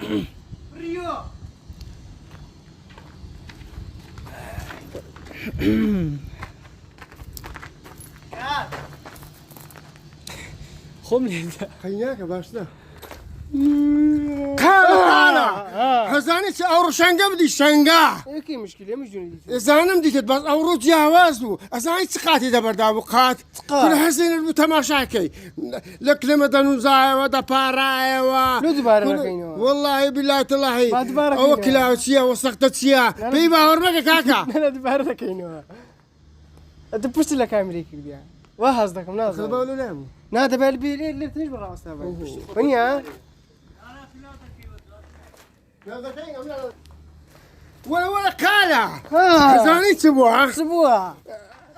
ريو خم لي خيناك باشنا كالا هزاني أورو شنقا بدي شنقا ايه مشكلة مش جوني زانم ديت بس أورو جوازو أزاني تقاتي دبر دابو قات كل حسين المتماشاكي لك لما دنوزاي ودا باراي لو دبارة كينوا والله بالله تالله ما دبارة أو كينوا. كلاوسيا وسقطتيا بيبا ورمك كاكا أنا دبارة كينوا أنت بوست لك أمريكا بيا وهازدك مناظر خذوا لهم نادى بالبي اللي تنجبر برا مستوى ونيا ولا كالا ها زاني تبوها سبوها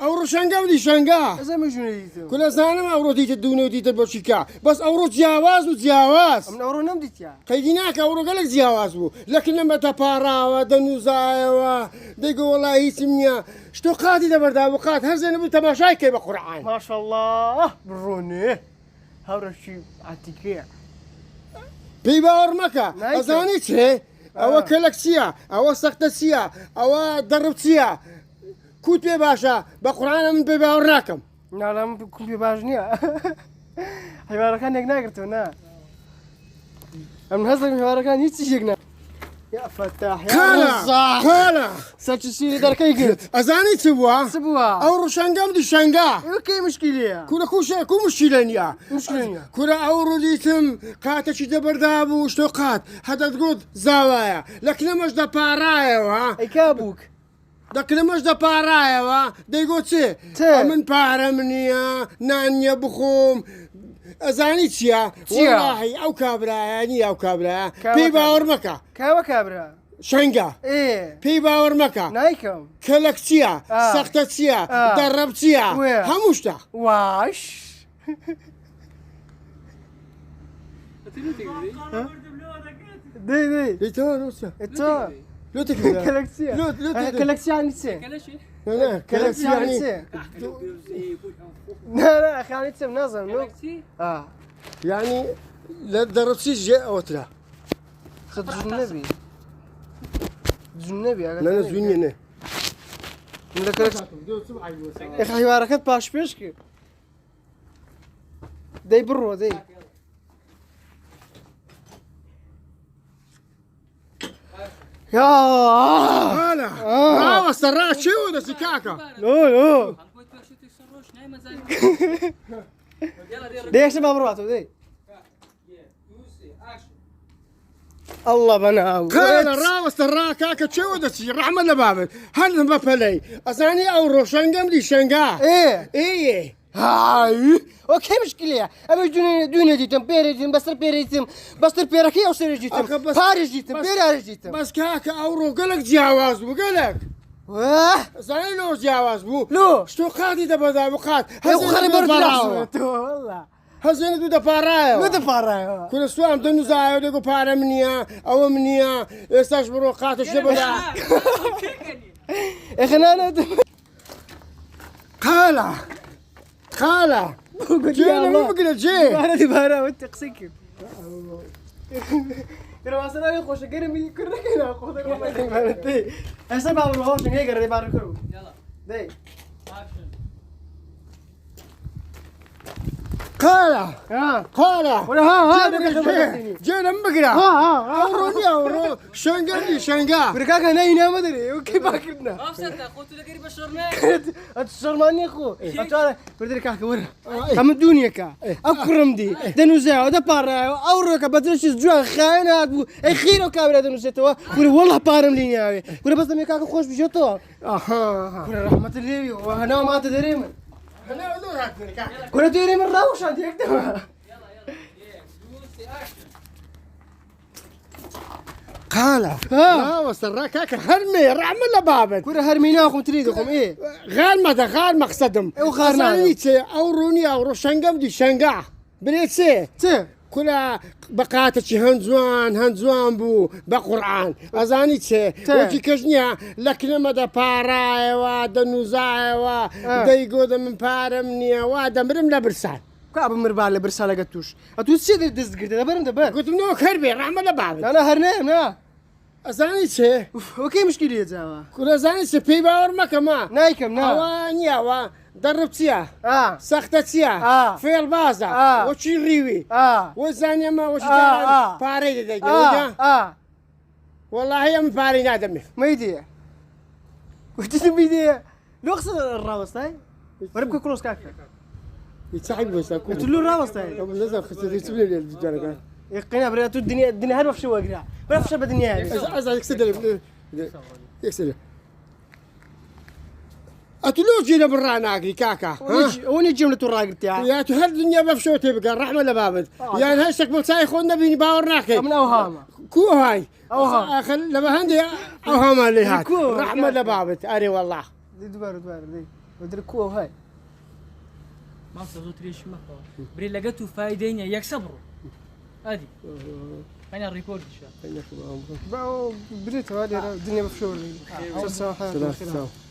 أورو شنقا بدي شنقا إذا مش جوني كل زانم أورو ديت الدنيا وديت البوشيكا بس أورو جواز وجواز من أورو نمدت يا قيدناك أورو قالك جواز بو لكن لما تبارا ودنوزاي ديقو والله اسمني شتو قاتي دبر دابوقات هزين ابو تماشاي كيف قرعان ما شاء الله بروني هذا الشيء عتيكية بيبا ورمكا نايكا. أزانيتي أو كلكسيا أو سقطسيا أو دربتيا كوت بي باشا بقرعان من بيبا ورناكم لا لا بكون بباجنيا حيوان كان يقناقرتو نا من هزك حيوان كان يتشيقنا يا فتاح يا كالا رزاق كالا ساتشيري دار كي قلت أزانيتي بوا سبوها أورو شنقا بدي شنقا اوكي مشكلة كولا كوشا كو مشكلة مشكلة كولا أورو ديتم قاتش دبر دابو شتو قات هذا تقول زوايا لكن مش دا بارايا وا اي كابوك لكن مش دا بارايا وا ديقول تي تي. من بارا منيا نانيا بخوم أزانيتيا والله أو كابرا يعني أو كابرا كابرا. بي باور مكا كاوا كابرا شنقا ايه بي باور مكا نايكم كلكتيا آه. سقطتيا آه. دربتيا وين؟ هموشتا واش دي ليتو نوسا اتو لو تكذا كلاكسيا لو كلاكسيا عن نتسي لا كلاكسيا عن نتسي لا لا اخي عن نتسي منظم نو اه يعني لا دربتيش جاء اوتلا خد جنبي جنبي لا انا زويني انا من ذاك يا اخي حواركات باش بيشكي داي برو داي يا هلا اه سرعت شو ده سكاكا لو لو ليش ما برواتو داي الله بنا هلا راوس سرعت كاكا شو ده سي رحمة لبابل هل ما فلي اساني او روشن جمدي شنقا ايه ايه هاي اوكي مشكلة ابي دنيا جيتم بيري جيتم بستر بيري جيتم بستر بيركي او سيري أخي جيتم بس- باريس جيتم بس- بيري جيتم بس كاكا او قالك جواز بو قالك واه اساني لو جواز بو لو شتو قادي دبا دابقات يا اخو خلي برد والله هزين دو دبارايو ما تفارق كل سوام دنو زايو ديكو بارا منيا او منيا يستشبروا قاتل شبدا يا اخي انا خالة خالة جينا مو بقدر جي انا دبارة وانت قسيك كنا وصلنا يخش قرمي كنا كنا خذك ما يدري هسه بابا روح هيك قرر دبارة كرو يلا داي خالة ها خالة ولا ها جينا مو بقدر ها أوروني أورو شنقا شنقا بركاكا ناينا ما ادري وكيف باكرنا افسد قلت لك قريب الشرمه الشرماني اخو اتوالى بدري كاكا ورا كم الدنيا كا اكرم دي دنوزا ودا بارا اورك بدرش جوا خاينات اخيرا كابرا دنوزا تو والله بارم لي يا ولا بس لما كاكا خوش بجوتو أها ولا رحمة الله وهنا ما تدري من أنا أقول لك كاكا كنا تدري من راوش عندي هيك خالة لا وصل كاكا هرمي رعمل لبابك كنا هرميناكم تريدكم ايه غير ما غير مقصدهم وغيرنا. أصليتي أوروني أورو شنقا بدي شنقا بنيتسي تي كلا بقاتش هنزوان بو بقرآن أزانيتي وجي كجنيا لكن ما دا باراي وا دا نوزاي وا دا يقود من بارمني وا دا مرم لبرسان كعب مربع برسالة قتوش أتوسي دز قرد هذا برم دبر قلت منو كربي رحمة الله بعد أنا هرنام نا أزاني شيء وكي مشكلة زاوا كل أزاني شيء في باور ما كمان نايكم نا أوانيا ضربتيها آه سختتيها في البازة وشي ريوي وزانيا ما وش جان باري دقيقة والله هي من باري نادمي ما يدي وش تبيدي لو أقصد الراوس تاي وربك كروس كاك يتصاحب بس أكون قلت له الراوس تاي طب لازم خسر يسمعني الرجال يقينا بريتو الدنيا هرب في شو أقرأ برا في شو بالدنيا هذه أزا يكسر أتلو جينا برا ناقي كاكا وني جملة الراجل تاعي يا تهر الدنيا بفشوتي بقى الرحمة لبابد يعني هشك بلساي خدنا بيني باور ناكي من أوهامه كو هاي أوهام أخل لما هندي أوهام اللي هات كو. رحمة لبابد أري والله دي دبار دي ودري كو هاي ما صدق تريش ما بري لقيتوا فايدين يكسبروا هذه أنا الريكورد شو باو بريت هذه الدنيا بفشور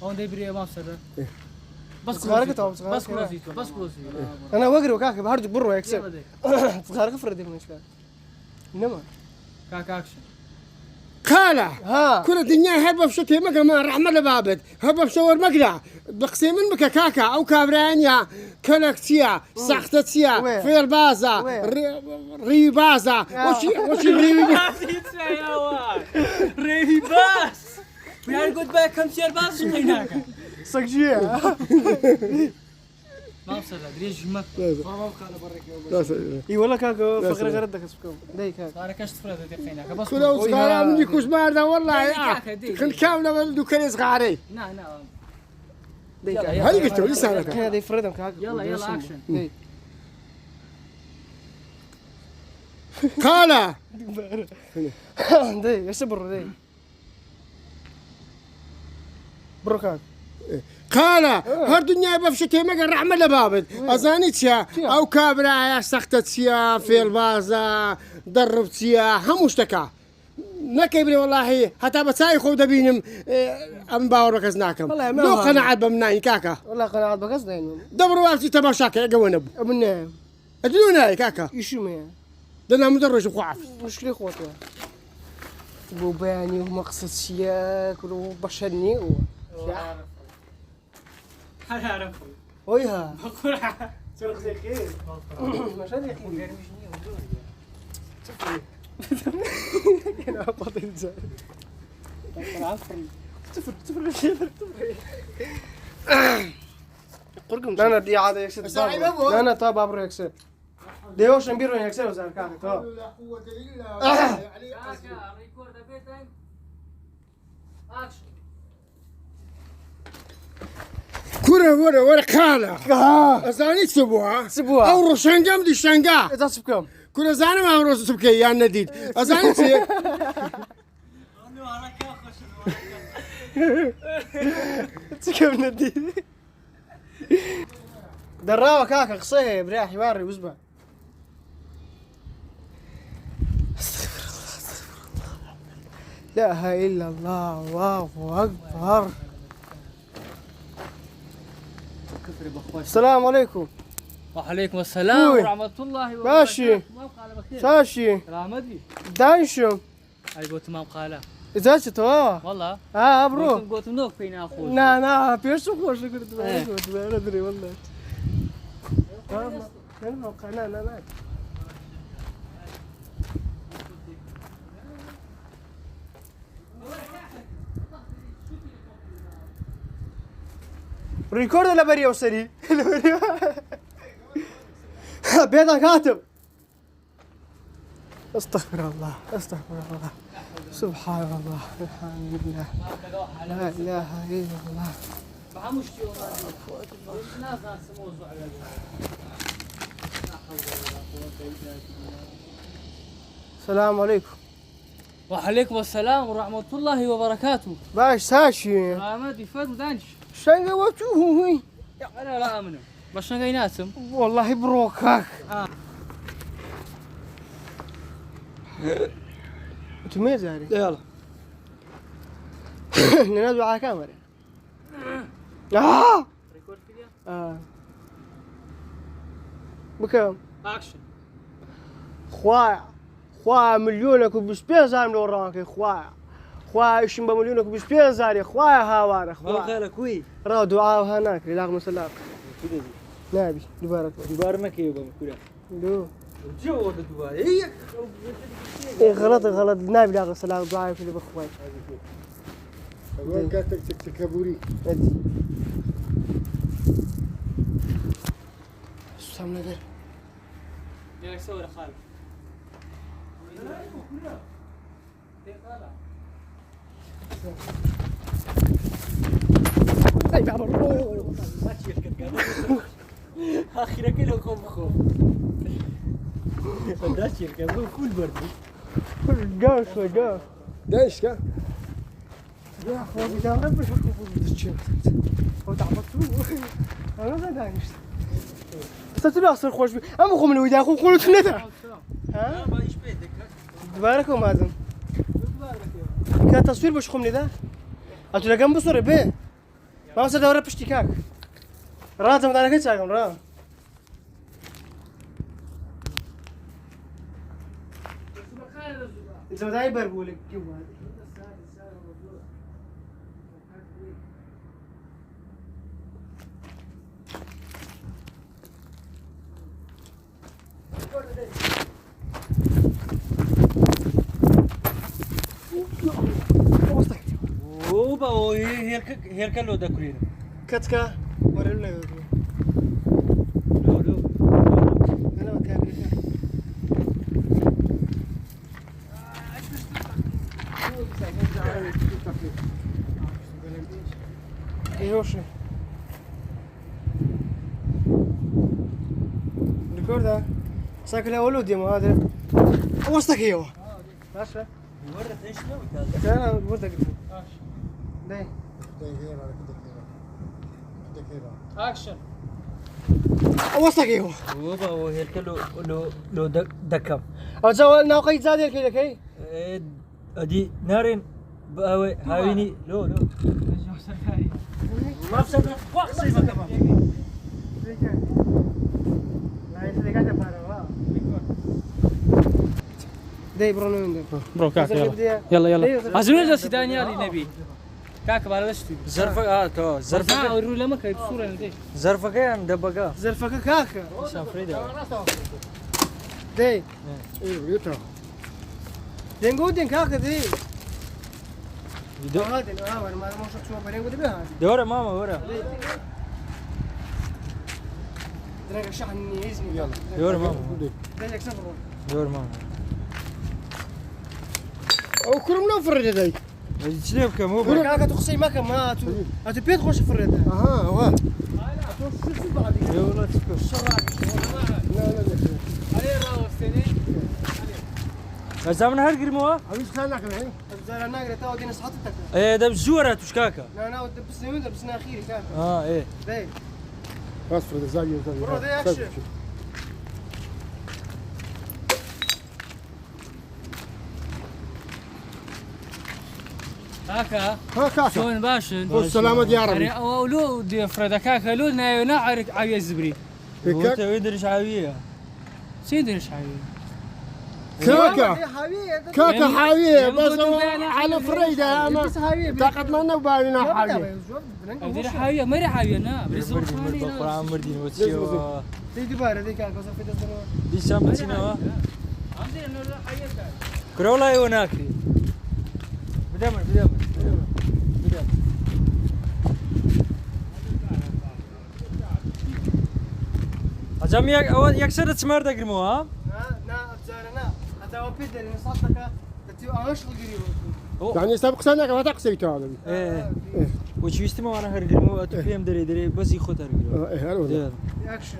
هون ده بري ما صدق بس صغارك تو صغارك بس كروزيتو بس كروزيتو أنا وقري وكاك بهرج برو يكسب صغارك فرد من إيش إنما كاك أكشن خالة ها كل الدنيا هرب بفشوتي ما كمان رحمة لبابد هرب بفشور مقلع بقسيم المكا كاكا أو كابرانيا كلاكتيا سختتيا وين؟ في البازة وين؟ ريبازة وشي ريبي ريباس يعني قلت بقى كم شير باس هناك سكجية ما صدق دريش ما إي والله كاك فقرة غير دك اسمكم ده كاك أنا كشت فرد هناك بس كل صغار مني كوش بارده والله كل كامله ولدو كل صغاري نعم نعم ده كاك هاي قلت لي سالك كان ده يفردهم كاك يلا أكشن خالة ده يسبر ده برو كاك خالة هر دنيا بفشتي ما قال رحمة لبابد أزانيتيا أو كابرايا سختتيا في البازة ضربتيا هموشتكا نكبري والله حتى بتساي خود بينم أم باور ركزناكم لو قناعات بمناي كاكا والله قناعات بقصد يعني دبروا وقتي تماشاك يا جوان أبو أبناء أدلونا كاكا يشو ما دنا مدرج وقعف مشكلة خواتي بوباني ومقصد سياك وبشرني هل أعرفه ويها بقول سرق زي خير مش هذا خير أنا أبغى إنسان صفر قرقم لا دي عادة يكسر لا أنا طاب أبرو يكسر ديوش نبيرو يكسر وزار كان طاب ريكورد بيتين أكشن كورة ورا خالة أزاني سبوها أو روشنجام دي شنجا إذا سبكم كل زاني ما روش سبكي يا نديد أزاني سي تكم ندي دراوة كاكا قصيه بريح يواري وزبا لا إله إلا الله الله أكبر السلام عليكم وعليكم السلام أوي. ورحمة الله وبركاته ماشي. ما قال بخير ساشي لا ما أدري دانشو أي قلت ما قال إذا شتوا والله برو قلت منوك فينا أخوي نا بيرسو خوش قلت ما أدري والله لا ريكورد ولا بريء وسري بيضة كاتب استغفر الله سبحان الله الحمد لله لا اله الا الله فهموش شو الناس سموه زعل السلام عليكم وعليكم السلام ورحمة الله وبركاته باش ساشي لا ما أدري فد ودانش شنقة وجهه هي أنا لا أمنه بس أنا ناسم والله بروكاك انتم مين زاري؟ يلا ننادوا على كاميرا ريكورد فيديو بكم اكشن خوايا مليونك وبش بيزار لو رانك خوايا شم بمليونك وبش بيزار خوايا هاوار خوايا خالك وي را دعاء هناك لا مسلاك نبي دبارك دوباره نكيو بمكولا دو جو ولا دوباره هي ايه غلط نبي لا مسلاك دعاء في بخوي وين كاتك تكبوري ادي سامنا ده ياك سوي خالد اي بابا اخيرا كله خوف ده شركه مو كل برضه جاش جاش دايش كا يا اخوي ده رب شو تشوف هو تعبتوا انا ما دايش ستبي اصير خوش بي اما خو من ويدا خو قولوا تنتا ها ما ايش بيدك تباركوا مازن كان تصوير باش خمني ده اتو لقم بصوري به ما وصل دورة باشتكاك راتم انا كنت ساكن را انت مداي بربولك كيف اوبا هيرك لو دكرين كتكا ورينا لو انا مكابر ايوش ريكوردا ساكل اولو ديما هذا وسطك ايوه ماشي ورد ايش لو كان وردك ليه اكشن وسطك ايوه اوبا هيرك لو دكم اتزول ناقي زاد كذا كي ادي نارين باوي هاويني لو ما بصدق وقصي ما كمان داي برونو برو كاك يلا عزمنا جالس دانيالي نبي كاك بالشتي زرفك تو زرفك ورو لما كاي بصوره ندي زرفك عند بقى زرفك كاكا سافريدا داي ايه يترى دينغودين كاكا دي دو هذا انا ما شو برينغودي بها دورة ماما ورا درك شحن يزني يلا دورة ماما درك سفر دورة ماما او كلهم لو فرد داي شنو كم هو كاكا تخصي مكان ما تو بيت خوش فرد اها هو شو بعد يا ولد علي راو السنه زمان هر قرموا عايز خلك الحين زار ناقره تو دي نصحتك ايه ده بزورة تشكاكا لا بس نمد بس اخيري كاكا ايه داي اصفر زي برو ده أكشن. هاكا ها كاكا شلون باشن والسلامة يا ربي يعني اولو دي فردا كاكا لو نعرك عاوي الزبري وانت ويدرش عاوية سيدرش عاوي كاكا كاكا يعني- حاوية يعني بس قلت هو يعني على حاوية. فريدة اما طاقت ما نبالنا حاوية ادري حاويه مري حاويه انا بريزو القرآن مردين وتسيو دي دبارة دي كاكا وصفت الزنوار دي شام تسينوا عندي انه لا حاويه كرولا يوناكري بدمر أجمع يكسر تسمر دقرمو ها نا بزارنا اتوا بيدر نصحتك تتي اش قريب يعني سابق سنة ما تقصيته هذا ايه وش يستمع أنا هرقرمو أتفهم دري بس يخوت هرقرمو ايه هلا اكشن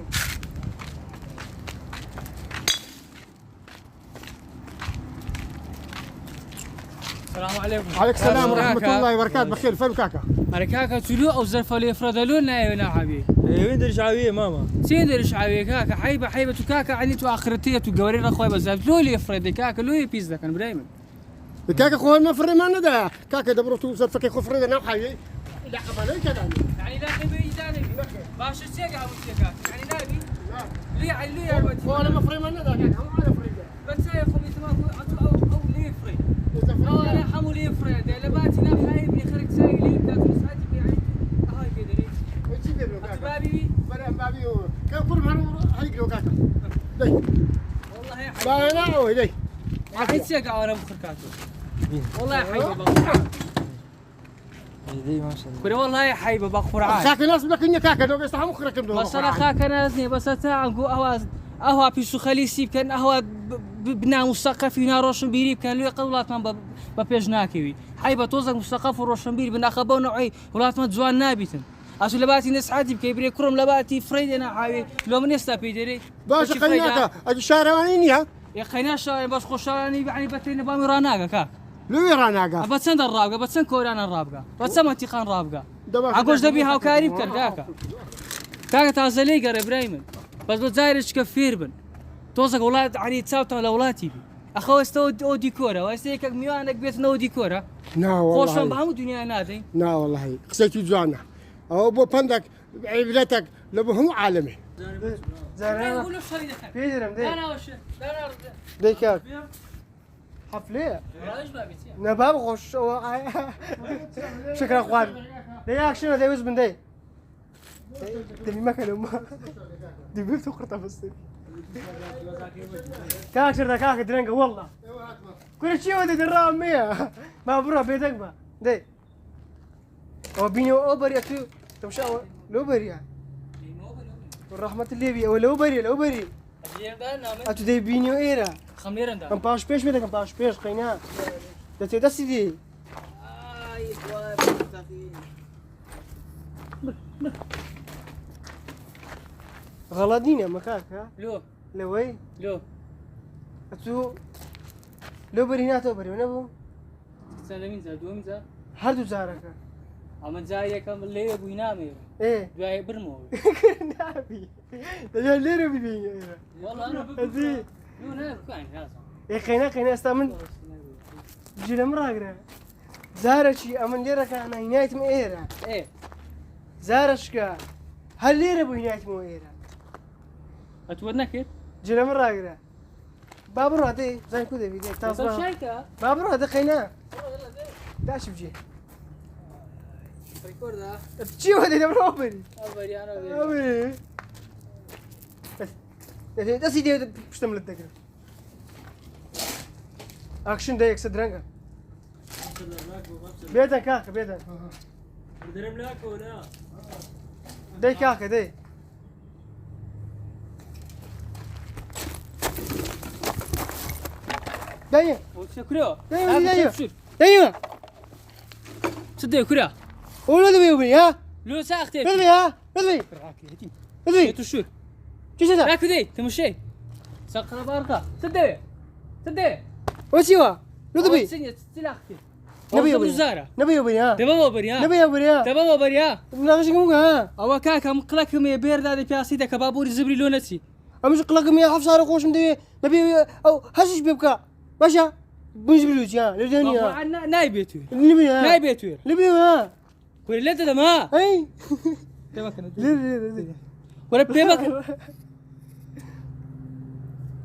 السلام عليكم عليك السلام ورحمة كاكا. الله وبركاته بخير فين كاكا انا كاكا تلو او زرفه لي فردا نا عبي ايه وين درش عاوية ماما سيدرش عبي كاكا حيبه كاكا عني تو اخرتيه تو قوري اخوي بزاف لو لي فردا كاكا لو يبيزدا كان بريمن كاكا خوي ما فري ما ندى كاكا دبرو توصل فكي خو فريدة ناو حي لا قبل كذا يعني لا نبي جانبي باش تسيق ابو كاكا يعني نبي ليه على ليه يا ولد وانا مفري من هذا كاك هم على فريقه بس يا اخو او ليه فري او انا حمو ليه فري ده لباتي نا خايبني خرج ساي ليه بتاعت ساعتي بيعي هاي بيدري وتجيب له كاك بابي بابي كان كل مره هيك له كاك دي والله يا حي لا هو دي عيد سيقع وانا بخر كاتو والله يا حي بقى دي ما شاء الله كوري والله يا حي بقى قرعان كاك ناس لك اني كاك دو بس هم خرك دو بس انا خاك انا زني بس تاعو اهوا في سخليسي كان اهوا بنا مثقفي ناروشن بيري كان لي قولات ما ببيجناكي حيبه توزق مثقف وروشن بيري بنا خبو نوعي ولات ما جوان نابتن اسو لباتي ناس عادي بكيبري كرم لباتي فريد انا حاوي لو من يستفيدري باش قناك اجي شارعانيها يا خيناش بس خوشاني يعني بترين بامي راناغا كاك لو يراناغا بتسند الرابقه بتسن كوران الرابقه بتسمى تيخان رابقه عقوش دبي هاو كاريب كاكا كاكا تازلي قر ابراهيم بس بتزايرش كفير بن توزق اولاد يعني تساوت على اولادي بي اخو استو او ديكورا واستيك ميوانك بيت نو ديكورا نا خوشن والله بهم دنيا نادي نا والله قصيتي جوانا او بو بندك عبلتك لبو هم عالمي زين قولوا شوي دحين في درهم دي انا وش انا دي كاك حفلة رايش ما بيتي نباب خوش شكرا اخوان دي اكشن دي وز من دي دي ما كانوا ما دي بيفتو قرطة بس كاك شرطة كاك درنقة والله كل شيء ودي درام مية ما بروح بيتك ما دي او بيني اوبر يا تو تمشي لو بريا والرحمة الليبية ولو بري لو بري اتو دي بينيو ايرا خميرن دا كم باش بيش بدك كم باش بيش قينا ده تدسي دي غلطين يا مكاك ها لو لوي لو اتو لو بري هنا تو بري ونبو سلامين زاد دوم زاد هردو زارك اما زاي كم ليه ابو ينامي ايه جاي برمو نابي ده ليرو بيبي والله انا ادي لو انا كاين لازم ايه قينا استامن جينا مراقرة زارشي امن ليرك انا هنايت مئيرة ايه زارشكا هل ليرة بو هنايت مئيرة اتودنا كيف جينا مراقرة بابرو هدي زين كذا بيدي طب تصبح شايكه بابرو هدي قينا داش بجي ريكورد بتجي وهدي دبرو بري ابري انا أبي بس دي بشتمل الدقر اكشن دايك صدرنجا بيدا كاكا بيدا درم لك ولا داي كاكا داي داي وشكرا داي داي صدق كرا ولا دبي وبي ها لو ساختي دبي ها دبي دبي تشوف كيش هذا راك دي تمشي سقر بارقه صدق صدق وسيوا لو دبي سنه تلاختي نبي ابو وبي زاره نبي وبي ها دبا بريا نبي وبي ها دبا بريا ناقش كم ها او كاكا مقلكم يا بير دادي بياسيدا كبابور زبري لونتي امش قلقم يا حفص على قوش مدي نبي او هشش بيبكا باشا بنجبلوش يا لدنيا نايبيتو نبي ها نايبيتو نبي ها كل لا دما اي تبكنا ليه ولا بيبك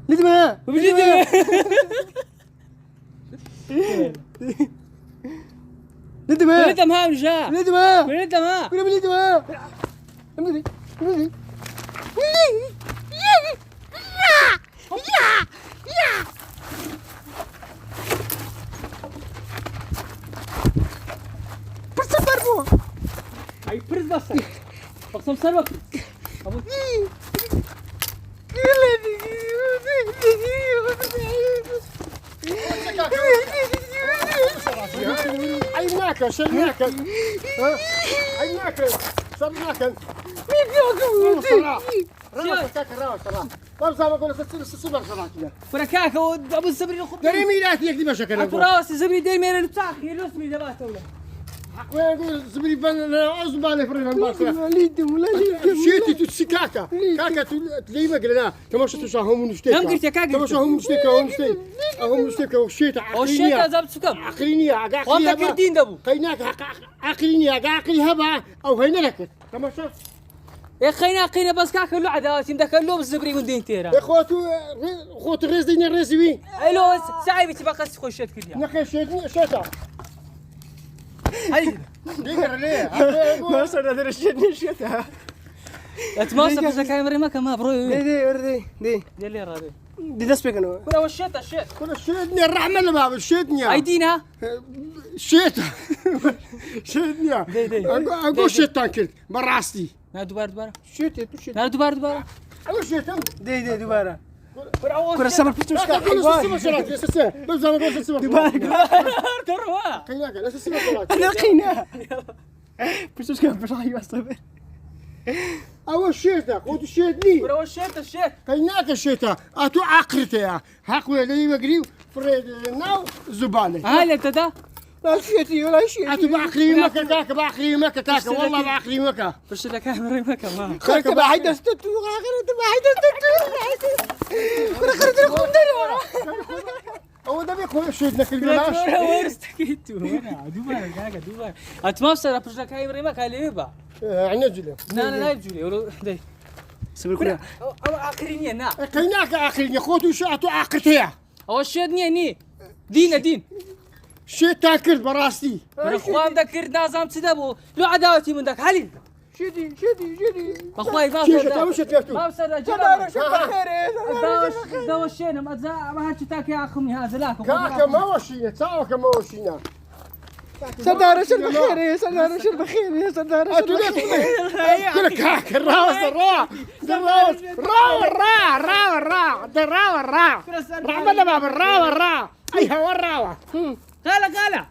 ليه ما وبجي ليه ما ولد ما رجع ليه ما ولد ما ولا ليه ما نبي نبي اي برز بس اقسم سرك ابو عيناك شلناك عيناك شلناك فركاك ابو الزبري الخبز دريمي لا تيك دي بشكل ابو راس الزبري دايما نتاخ يلوسني دبات ولا وين نقول زبري بن عزبانه فرنا البارسه ليدم ولا ليدم شيتي تسي كاكا كاكا تلي ما قلنا كما شفتوا شاهم نشتكي نم قلت يا كاكا كما شاهم نشتكي هم نشتكي وشيت وشيت زبط سكم عقليني وانت كردين دبو قيناك عقليني عقلي هبا او هينا لك كما شفت يا خينا قينا بس كاك لو عداوتي مدكلو بالزبري من دين تيرا خوتو ريز ديني ريزوي الو ساعي بتبقى قص خوشت كلها نخي شتا هاي دينر ليه ما صار هذا الشيء نشيتها اتماسك بس كاميرا ما كما برو دي اللي رادي دي دسبك انا ولا وشيت الشيت كل شيتني الرحمة الباب شيتني ايدينا شيت شيتني دي. اقول شيطان كنت براستي نا دوباره شيت نا دوباره اقول شيطان دي دوباره برا كره سمر بتوش كا بس زمان قلت السمك تروا قيناك لا السمك انا قينا بتوش كا بشاي اصلا اول شيتا قلت شيتني برا وشيت الشيت قيناك الشيتا اتو عقرتها حقوي لي مقري فريد ناو زبالي هاي انت ده لا شيتي ولا شيء اتو بعقلي مكا كاك بعقلي مكا كاك والله بعقلي مكا بس ده كاميرا ما كمان خرجت بحي دستو خرجت بحي دستو خرجت لكم دلوا هو ده بيقول شيتنا في البلاش ورستكيتو انا دوباره كاكا دوباره اتماسك بس ده كاميرا ما كاليبا عنجلي لا يبجولي ولو دي سبر كلها او اخرين انا قيناك اخرين خوتو شاتو عقرتها او شدني اني دين شيتا كرت براستي اخوان ذكر نازم تدبو لو عداوتي من ذاك حليل شدي اخوي ما شيتا وش تفتو ما بصير جدار شو جدار بخير دوشينا ما هاتشتاك يا اخي هذا لاك كاكا ما وشينا تاوكا ما وشينا سردار شو بخير يا سردار شو بخير يا سردار شو بخير كل كاكا الراوس الراوس رعمنا باب الراوة ايها والراوة قال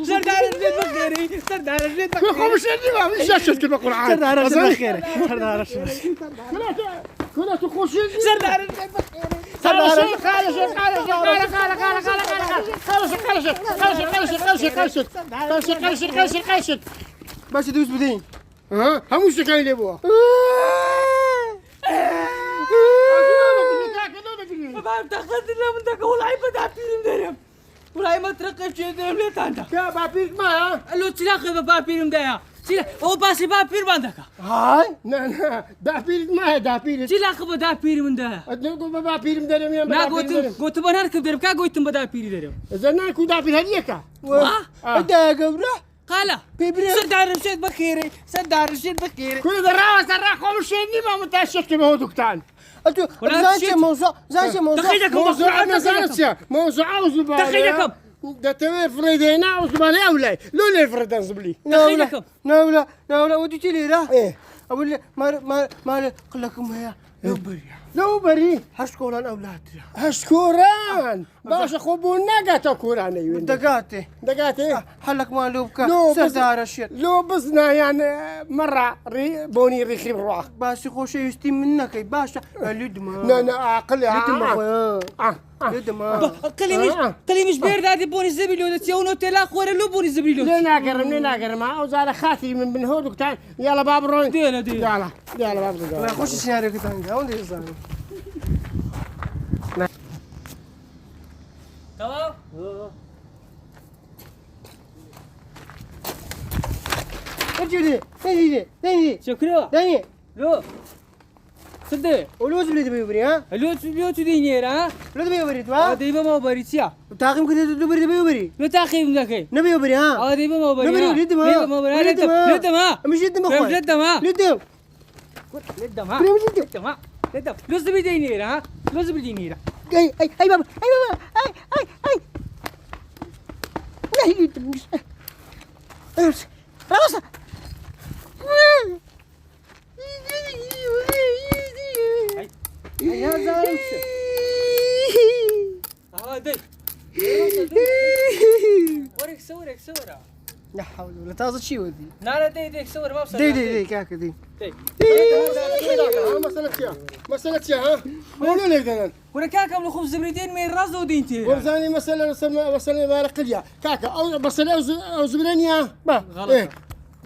سردار الجد بخيري سردار الجد كلكم شنو مش شاشة كلمة قرآن سردار شو بخير سردار شو كلها تخش سردار الجد بخيري باش تدوس بدين ها هموش كاين اللي بوا ما تاخذ لنا من ذاك والله بدع فيلم درهم والله ما ترقب شيء درهم لا تاندا كا بابيك ما لو تلاقي بابير مدايا هو باسي بابير عندك هاي نا دابيك ما دابيك تلاقي بابير من ده ادنكو بابيك مدرم يا نا قلت بنركب درهم كا قلت بابير درهم زنا كو دابيك هديك ودا قبره قال بيبري سردار رشيد بخيري سردار رشيد بخيري كل ذراوة سراكم شيني ما متأشك ما دكتان انتو زانشي موضوع موضوع زانشي موضوع وزبالة دخيلكم ده تمام فريدينا وزبالة أولاي لو لي فريدان زبلي دخيلكم لا وديتي لي لا إيه اقول لي ما قلكم هي لو بري هشكور الاولاد هشكوران باش خبونا قاتا كوران ايوين دقاتي حلك ما لوبك لو سردار الشيء لو بزنا يعني مرة بوني ريخي بروح باش يخش يستي منك باشا لدما لا عقل لدما قلي مش بيرد هذه بوني زبيلو تيونو تلا خور لو بوني زبيلو لنا قرم ما وزاره خاتي من هودك تعال يلا باب روين دينا يلا باب ما يخش السيناريو كده وين يزعل تمام تجي شكرا دني لو صدق ولوز بلي بيبري ها لو تدينير ها لو بيبري توا ديبا ما بريتيا تاقيم كده لو بيبري لو تاخيم ذاك نبي يبري ها ديبا ما بري نبي لدما لدما مش لدما اخوي لدما لدما لدما لو زبي دينير ها لو زبي دينير اي بابا اي لا لدما راسا يا زلمه هذا وريك صورة لا حول ولا تازل شي ودي لا ديك صور ما بصير دي كاك دي مسألة ها قولوا لي ذنن ولا كاكا من خبز زبريدين من رز ودينتي وزاني مسألة ما رقليا كاكا أو مسألة أو زبرانيا غلط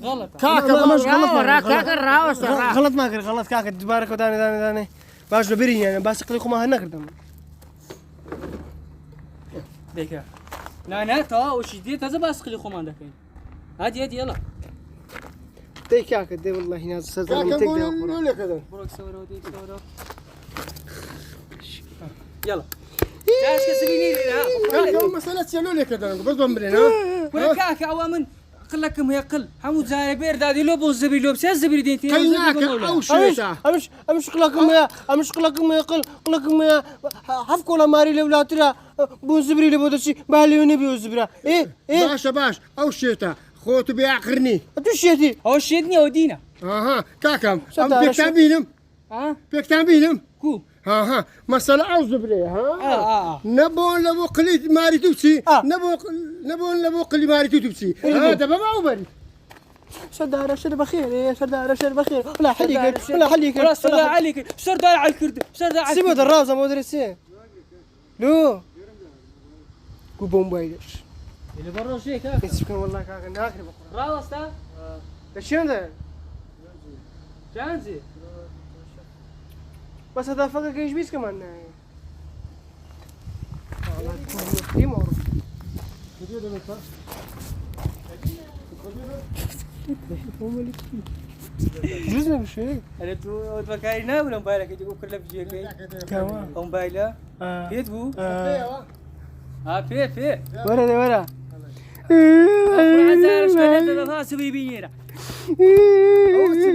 غلط كاكا مش غلط كاكا الراوس غلط ما كر غلط كاك تبارك وداني باش لبري يعني باش قليكم ما هنقدر ديك لا تو وش دي تزا بس خلي خو عندك هادي يلا دي كاكا دي والله ناس كاكا سرزاني نقول تقدر نقول لك هذا بروك سورو ديك سورو يلا جالس كسبيني كاكا ها مسألة يلو لك هذا بس بمرين ها ولا كاكا اوامن قلكم هي قل حمود زاي بير دادي لو بون زبي لو بس زبي دينتي كيناك او شيتا امش قلكم يا امش قلكم يا قلكم يا حفكوا لا ماري لولا ترى بون زبري لبودشي بالي ونبي وزبرا ايه باش او شيتا خوتو بيعقرني دوشيتي هو شيدني ودينا اها كاكا ام شتا بيكتان بينهم ها بيكتان بينهم كو ها مسألة او زبري ها اه نبون لبو قلي ماري توبسي آه. نبون لبو قلي ماري توبسي هذا ما هو بري سردار شر بخير يا سردار شر بخير ولا حليك ولا حليك ولا صار عليك صار داي على الكرد صار داي على سيبوا الرازة مدرسين لو قوبون بايدش اللي برا شيء كاكا يسكن والله كاكا ناخر بقرا راوستا شنو ذا جانزي بس هذا فقط ايش بيس كمان والله تكون معروف جزء من الشيء انا تو تفكرينا ولا موبايلك يجي كله بيجي كمان موبايلا بيت بو ها في ورا عزار شكل الراس بيبينا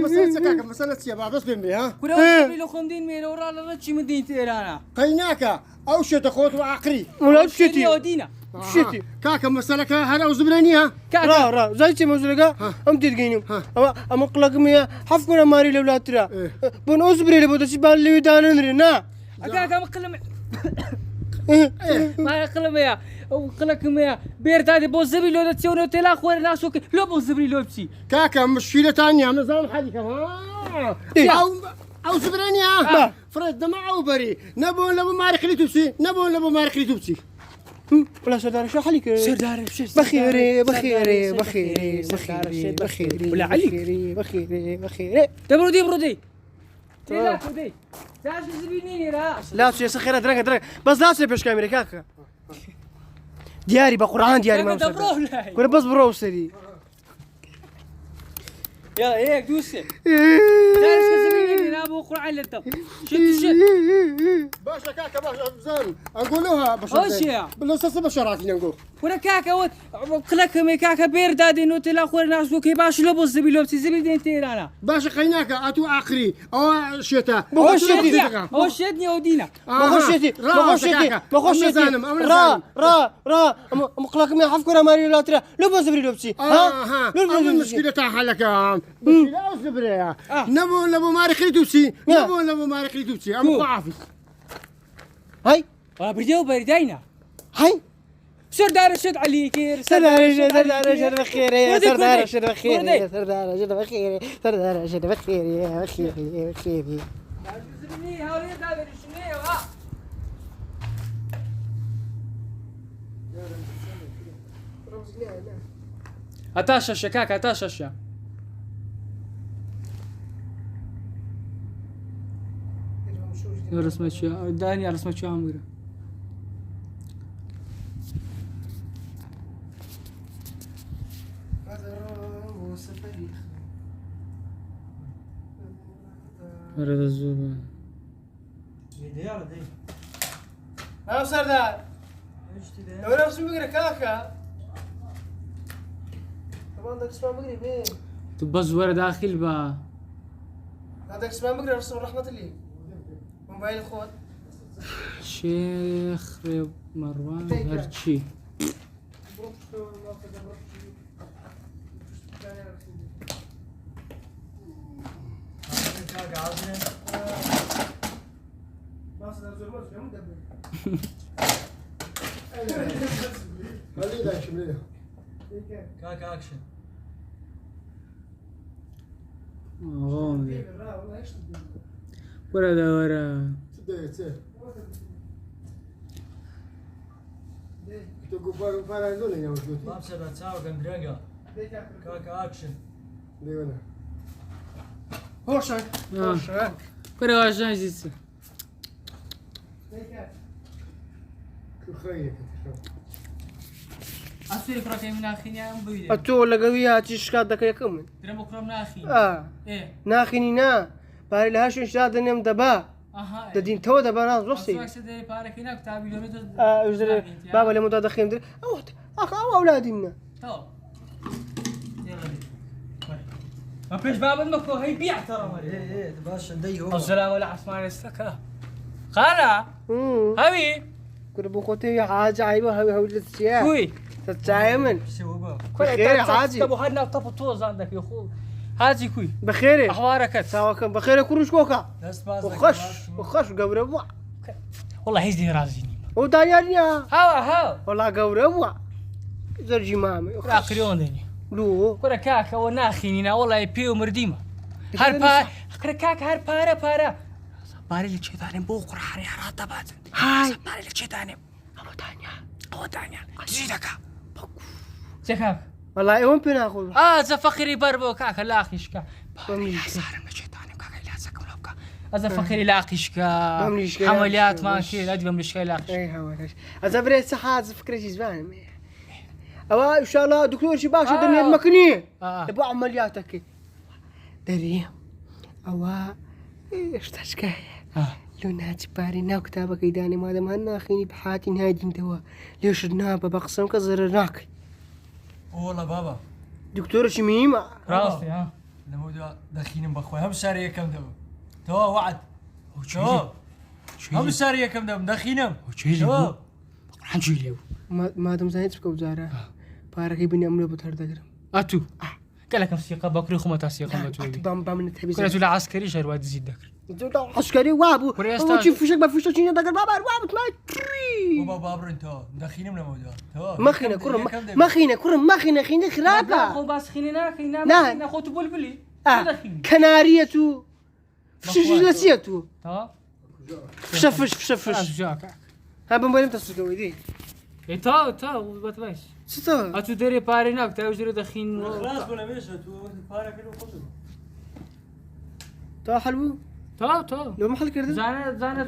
مسألة كاكا مسألة يا بس بيمري ها كنا لو 50 ميل ورا لا رتشي مدينه ايران قيناك او شيتا خوتو عقري ولا شتي بشتي ودينا شتي كاكا مسألة هذا وزبرانيها را زي ما زلقا ام تدقينم ام قلق ميا حفكنا ماري لولا ترى بون اوزبري لبودش بان لي داننا كاكا مقلم ما يقلم يا وقلكم يا بيرتادي بوزبي لو تسيونو تلا خور ناسوك لو بوزبي لو بسي كاكا مشكلة ثانية نظام حديث او زبرانيها فرد دمع او بري نبون لبو مارك لي تبسي نبون لبو مارك لي تبسي ولا سردار شو حالك سردار بخيري بخيري بخيري بخيري بخيري ولا عليك. بخيري بخيري برودي تلا برودي تاش زبينيني را لا يا سخيرة درك بس لا تسيب كاميرا كاكا دياري بقرآن دياري ما كاكا دبروه لاي. كنا بس بروسري يلا هيك دوسي تاش زبينيني را بو قرعه لتو شت باشا كاكا باشا زين نقولوها هوشيا. بالقصص بشراتي نقول ولا كاكا قلكم كاكا بيردادي نو تلا خور ناسوك باش لو بوزبي لو بسي زبي دين تيرانا باشا قيناك اتو عقري او شتا هو شدني ودينا ما خشيتي را مقلق ما حفكنا ماري لا ترى لو بزبري لو بسي ها المشكلة تاع حلك مشكلة او زبريا نبون لبو مارك لي تبسي نبون لبو مارك لي تبسي ام قعافي هاي برجو بردينا هاي سردار شد عليك سردار شد بخير يا سردار شد بخير يا سردار شد بخير يا سردار شد بخير يا بخير يا بخير هتا شاشة هتا شاشة رسمة شو داني رسمة شو عمري مرد الزوبة ها سردار ولا رسم بقرا كاكا طبعا ده اسمه بقري بيه تبز ورا داخل با هذاك اسمه بقري رسم رحمة الله موبايل خود شيخ مروان هرشي كاكا اكشن غامض ورا ما بسبب تساوي كندرينجا كاكا اكشن هوشان ورا عشان زيت ئەسوێ کوڕەکەی من ناخینیان بووی ئە تۆ لە گەوی هاتی شکات دەکەیەکە من درێ بۆ کوڕم ناخین ناخینی نا پارەی لە هاشوێن شدا دەنێم دەبا دەدینتەوە دەبا ناز ڕۆستی پارەکەی نا کتابی بابە لە مدا دەخێن در ئەو ئەولادی منە پێش بابن مەکۆ هەی بیعتەڕەمە باشە دەی هۆ ئەوزراوە لە عەسمانێ سەکە خانە هەوی کورە بۆ خۆتەوی حاجە عیبە هەوی هەوی لە چیە کوی تەچایە من خێرە حاجی بۆ هەر ناو تەپ و تۆزان دەکەی خۆ حاجی کوی بەخێرێ ئەحوارەکەت چاوەکەم بەخێرە کوڕش کۆکە خۆش گەورە بووە وڵا هیچ دی ڕازی نیم ئەو دایانیا هاوە هاو وڵا گەورە بووە زەرجی مامی راقریۆن دێنی لۆ کوڕە کاکەوە ناخینینا وڵای پێ و مردیمە هەر کرە کاک هەر پارە بارێ لە چێدانێم بۆ قڕحانی هەراتە باتن بارێ لە چێدانێم ئەوە دانیان جی دەکا جە کاک وەڵای ئەوەم پێ ناخۆڵ ئازە فەقیری بەر بۆ کاکە لاقیشکە سارم لە چێدانێم کاکە لازەکەم لە بکە ئەزە فەقیری لاقیشکە عەمەلیاتمان کرد ئەدی بەم لیشکای لاقیش ئەزە برێ چە حاج فکرێکی زبانم ئەوە ئینشاڵڵا دکتۆرشی باشە دەمێت مەکنی لە بۆ عەمەلیاتەکەی دەری ئەوە شتاشکایە لۆ ناچی پارەی ناو کتابەکەی دانێ مادەمان ناخینی بەحاتی نادینتەوە لێشت نابە بە قسەم کە زەرەر ناکەی وڵە بابا دکتۆرشی میمە ڕاستی لەمەدا دەخینم بەخۆی هەم ساری یەکەم دەبم تەوا وعد هەم ساری یەکەم دەبم دەخینم هەنجوی لێو مادەم زانیت بکە بجارە پارەکەی بنی ئەمرە بۆ هەردەگرم ئەتوو گەلەکەم سیقە بەکوری خۆمە تا سیقم با منت هەبی تو لە عسکەری ژەروات دزیت دەکرد عسکەری وا بوو چی فشک بە فشتە چینە دەگەر بابار وا بتمای بابا بابڕین تەوا دەخینم لەمەدا مەخینە کوڕم مەخینە کوڕم مەخینە خینە خراپە خۆ باسخینی ناکەی نەخۆت بولبلی کەناریە تو فشش لە چیە تو فشە فش ها بم بۆیم تەسوکەوەی دی تا بەتباش چتە ئەتو دەرێ پارەی ناک تا ژێرە دەخین تا حەلبوو تا لۆ محل کردن زانە